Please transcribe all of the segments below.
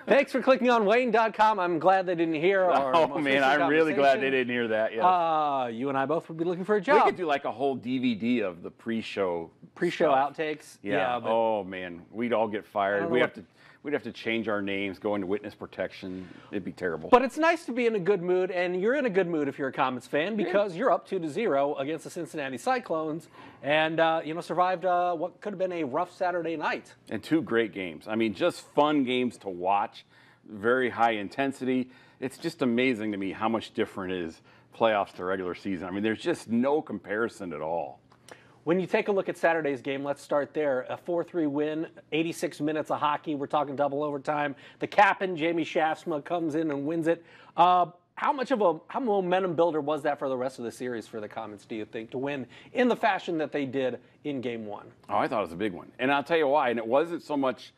Thanks for clicking on Wayne.com. I'm glad they didn't hear our Oh, most man, recent I'm really glad conversation. they didn't hear that. Yes. You and I both would be looking for a We job. could do like a whole DVD of the pre-show Pre-show stuff. outtakes. Yeah. But Oh, man, we'd all get fired. know We'd have to change our names, go into witness protection. It'd be terrible. But it's nice to be in a good mood, and you're in a good mood if you're a Komets fan because you're up 2-0 against the Cincinnati Cyclones, and survived what could have been a rough Saturday night. And two great games. I mean, just fun games to watch. Very high intensity. It's just amazing to me how much different is playoffs to regular season. I mean, there's just no comparison at all. When you take a look at Saturday's game, let's start there. A 4-3 win, 86 minutes of hockey. We're talking double overtime. The captain, Jamie Shaftsma, comes in and wins it. How momentum builder was that for the rest of the series for the Komets, do you think, to win in the fashion that they did in Game 1? Oh, I thought it was a big one. And I'll tell you why. And it wasn't so much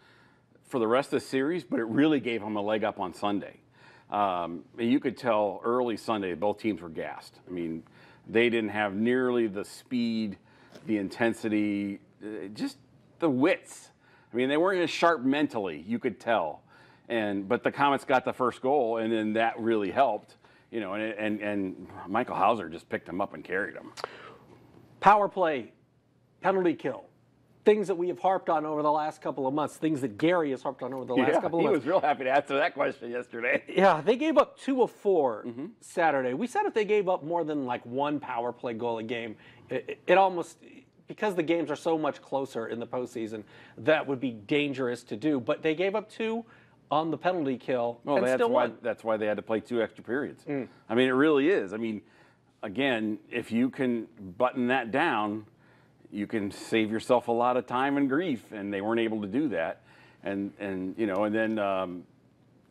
for the rest of the series, but it really gave them a leg up on Sunday. You could tell early Sunday both teams were gassed. I mean, they didn't have nearly the speed, the intensity, just the wits. I mean, they weren't as sharp mentally, you could tell. But the Komets got the first goal, and then that really helped. You know, and Michael Hauser just picked him up and carried him. Power play, penalty kill. Things that we have harped on over the last couple of months, things that Gary has harped on over the last couple of months. He was real happy to answer that question yesterday. Yeah, they gave up 2 of 4 Saturday. We said if they gave up more than like one power play goal a game, it almost, because the games are so much closer in the postseason, that would be dangerous to do. But they gave up 2 on the penalty kill and still won. That's why they had to play 2 extra periods. I mean, it really is. I mean, again, if you can button that down, you can save yourself a lot of time and grief, and they weren't able to do that. And then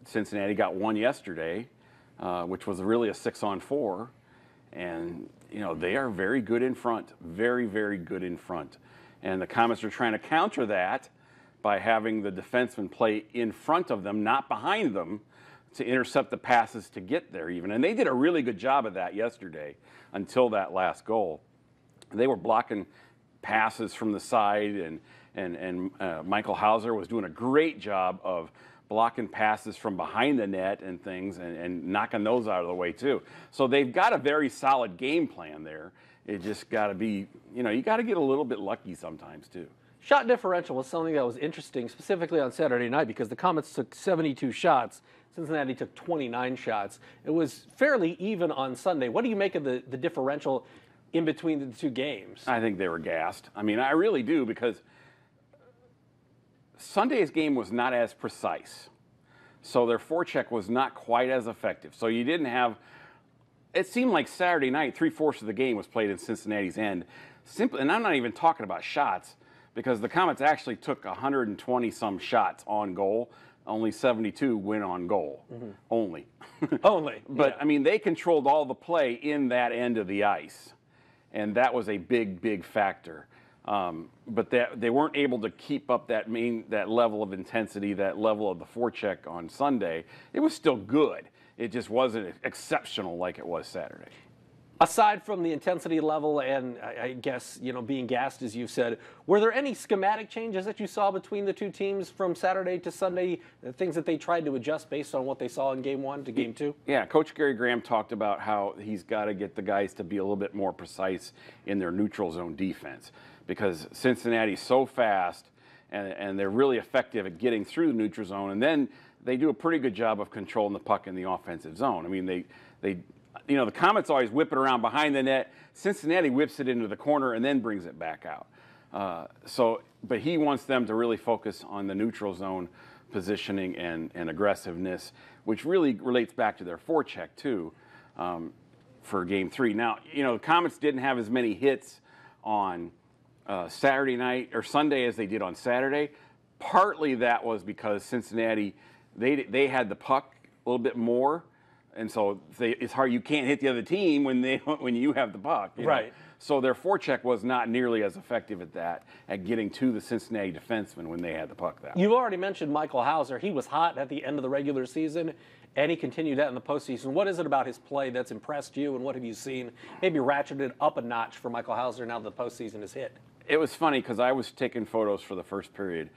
Cincinnati got one yesterday, which was really a 6-on-4, and they are very good in front, very, very good in front. And the Komets are trying to counter that by having the defensemen play in front of them, not behind them, to intercept the passes to get there even. And they did a really good job of that yesterday until that last goal. They were blocking passes from the side, and Michael Hauser was doing a great job of blocking passes from behind the net and things, and knocking those out of the way too. So they've got a very solid game plan there. It just got to be, you got to get a little bit lucky sometimes too. Shot differential was something that was interesting, specifically on Saturday night, because the Komets took 72 shots. Cincinnati took 29 shots. It was fairly even on Sunday. What do you make of the differential in between the 2 games? I think they were gassed. I mean, I really do, because Sunday's game was not as precise. So their forecheck was not quite as effective. So you didn't have, it seemed like Saturday night, 3/4 of the game was played in Cincinnati's end. Simply, and I'm not even talking about shots, because the Komets actually took 120-some shots on goal. Only 72 went on goal. Only. Only. But, I mean, they controlled all the play in that end of the ice. And that was a big, big factor. But they weren't able to keep up that level of intensity, that level of the forecheck on Sunday. It was still good. It just wasn't exceptional like it was Saturday. Aside from the intensity level and I guess, being gassed, as you said, were there any schematic changes that you saw between the 2 teams from Saturday to Sunday, things that they tried to adjust based on what they saw in Game 1 to Game 2? Yeah, Coach Gary Graham talked about how he's got to get the guys to be a little bit more precise in their neutral zone defense, because Cincinnati's so fast and they're really effective at getting through the neutral zone, and then they do a pretty good job of controlling the puck in the offensive zone. I mean, the Komets always whip it around behind the net. Cincinnati whips it into the corner and then brings it back out. But he wants them to really focus on the neutral zone positioning and aggressiveness, which really relates back to their forecheck too, for Game 3. Now, the Komets didn't have as many hits on Saturday night or Sunday as they did on Saturday. Partly that was because Cincinnati, they had the puck a little bit more. And so it's hard. You can't hit the other team when you have the puck. Right. So their forecheck was not nearly as effective at getting to the Cincinnati defensemen when they had the puck. You've already mentioned Michael Hauser. He was hot at the end of the regular season, and he continued that in the postseason. What is it about his play that's impressed you, and what have you seen maybe ratcheted up a notch for Michael Hauser now that the postseason is hit? It was funny because I was taking photos for the first period,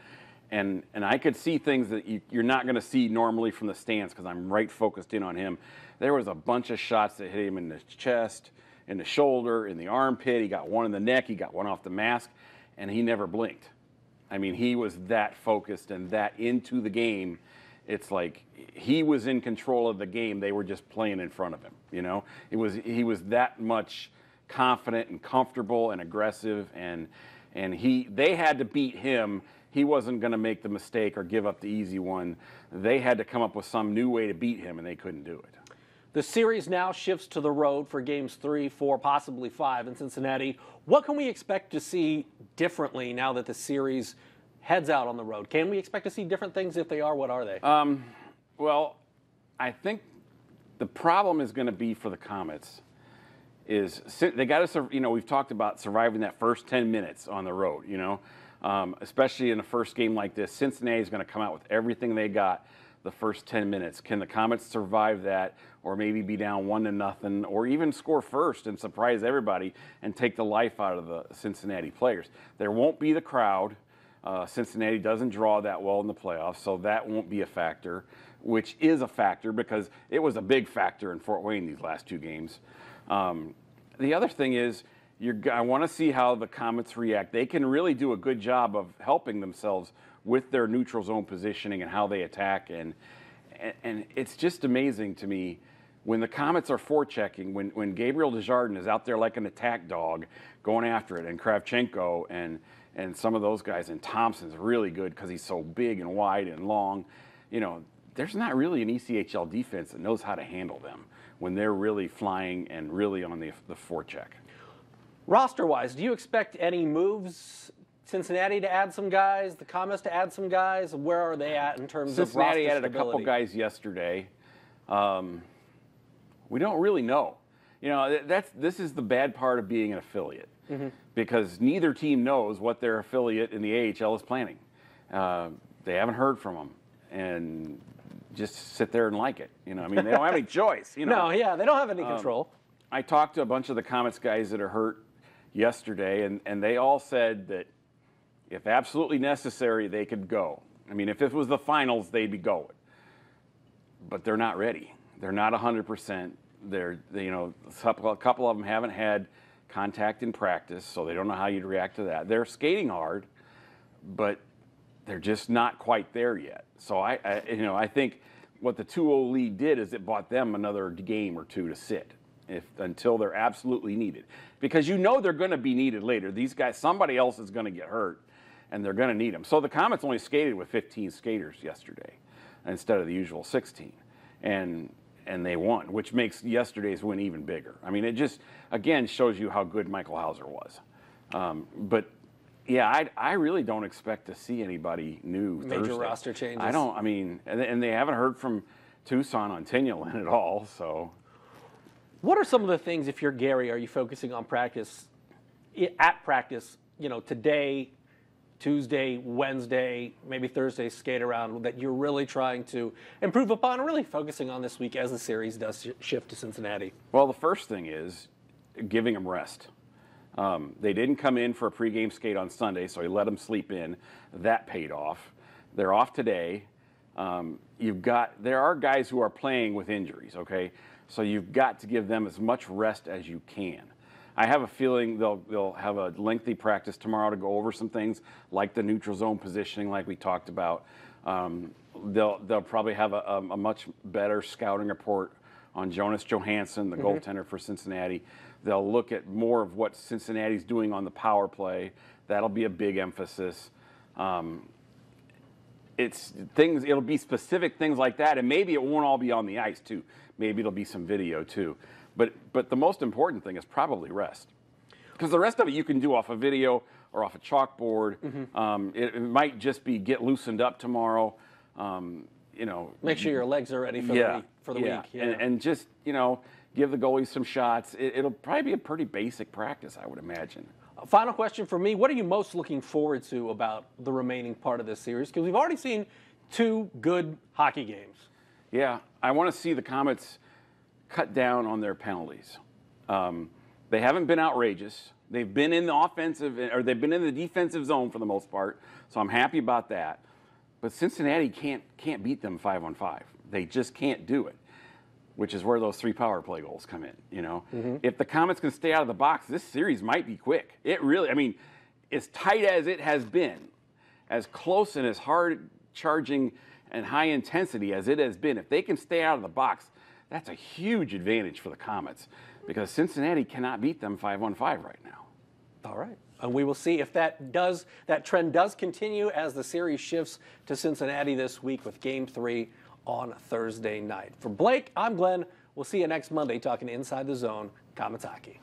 And I could see things that you're not going to see normally from the stands because I'm right focused in on him. There was a bunch of shots that hit him in the chest, in the shoulder, in the armpit. He got one in the neck. He got one off the mask, and he never blinked. I mean, he was that focused and that into the game. It's like he was in control of the game. They were just playing in front of him. You know, he was that much confident and comfortable and aggressive, and they had to beat him. He wasn't going to make the mistake or give up the easy one. They had to come up with some new way to beat him, and they couldn't do it. The series now shifts to the road for games 3, 4, possibly 5 in Cincinnati. What can we expect to see differently now that the series heads out on the road? Can we expect to see different things? If they are, what are they? Well, I think the problem is going to be for the Komets is they got to, you know, we've talked about surviving that first 10 minutes on the road, you know, especially in a first game like this. Cincinnati is going to come out with everything they got the first 10 minutes. Can the Komets survive that, or maybe be down 1-0, or even score first and surprise everybody and take the life out of the Cincinnati players? There won't be the crowd. Cincinnati doesn't draw that well in the playoffs, so that won't be a factor, which is a factor because it was a big factor in Fort Wayne these last 2 games. The other thing is, I want to see how the Komets react. They can really do a good job of helping themselves with their neutral zone positioning and how they attack, and it's just amazing to me when the Komets are forechecking, when Gabriel Desjardins is out there like an attack dog going after it, and Kravchenko and some of those guys, and Thompson's really good because he's so big and wide and long. You know, there's not really an ECHL defense that knows how to handle them when they're really flying and really on the forecheck. Roster-wise, do you expect any moves? Cincinnati to add some guys, the Komets to add some guys. Where are they at in terms of roster stability? Cincinnati added a couple guys yesterday. We don't really know. You know, this is the bad part of being an affiliate, because neither team knows what their affiliate in the AHL is planning. They haven't heard from them, and just sit there and like it. You know, I mean, they don't have any choice. You know? No, yeah, they don't have any control. I talked to a bunch of the Komets guys that are hurt yesterday, and they all said that if absolutely necessary, they could go. I mean, if it was the finals, they'd be going. But they're not ready. They're not 100%. You know, a couple of them haven't had contact in practice, so they don't know how you'd react to that. They're skating hard, but they're just not quite there yet. So I think what the 2-0 lead did is it bought them another game or 2 to sit until they're absolutely needed, because you know they're going to be needed later. These guys, somebody else is going to get hurt, and they're going to need them. So the Komets only skated with 15 skaters yesterday instead of the usual 16, and they won, which makes yesterday's win even bigger. I mean, it just again shows you how good Michael Hauser was. But yeah, I really don't expect to see anybody new Major Thursday. roster changes. I don't. I mean, and they haven't heard from Tucson on Tinulin at all. So, what are some of the things, if you're Gary, are you focusing on practice, at practice, you know, today, Tuesday, Wednesday, maybe Thursday skate around, that you're really trying to improve upon, really focusing on this week as the series does shift to Cincinnati? Well, the first thing is giving them rest. They didn't come in for a pregame skate on Sunday, so he let them sleep in. That paid off. They're off today. There are guys who are playing with injuries, okay? So you've got to give them as much rest as you can. I have a feeling they'll have a lengthy practice tomorrow to go over some things like the neutral zone positioning, like we talked about. They'll probably have a much better scouting report on Jonas Johansson, the goaltender for Cincinnati. They'll look at more of what Cincinnati's doing on the power play. That'll be a big emphasis. It'll be specific things like that, and maybe it won't all be on the ice too. Maybe it'll be some video too. But the most important thing is probably rest, because the rest of it you can do off a video or off a chalkboard. It might just be get loosened up tomorrow. You know, make sure your legs are ready for the week. Yeah. And just, you know, give the goalies some shots. It'll probably be a pretty basic practice, I would imagine. Final question for me: what are you most looking forward to about the remaining part of this series? Because we've already seen 2 good hockey games. Yeah, I want to see the Komets cut down on their penalties. They haven't been outrageous. They've been in the offensive, or they've been in the defensive zone for the most part, so I'm happy about that. but Cincinnati can't beat them 5-on-5. They just can't do it, which is where those 3 power play goals come in. You know, if the Komets can stay out of the box, this series might be quick. It really, I mean, as tight as it has been, as close and as hard charging and high intensity as it has been, if they can stay out of the box, that's a huge advantage for the Komets because Cincinnati cannot beat them 5-on-5 right now. All right. And we will see if that trend does continue as the series shifts to Cincinnati this week with Game 3 on Thursday night. For Blake, I'm Glenn. We'll see you next Monday talking Inside the Zone Komets Hockey.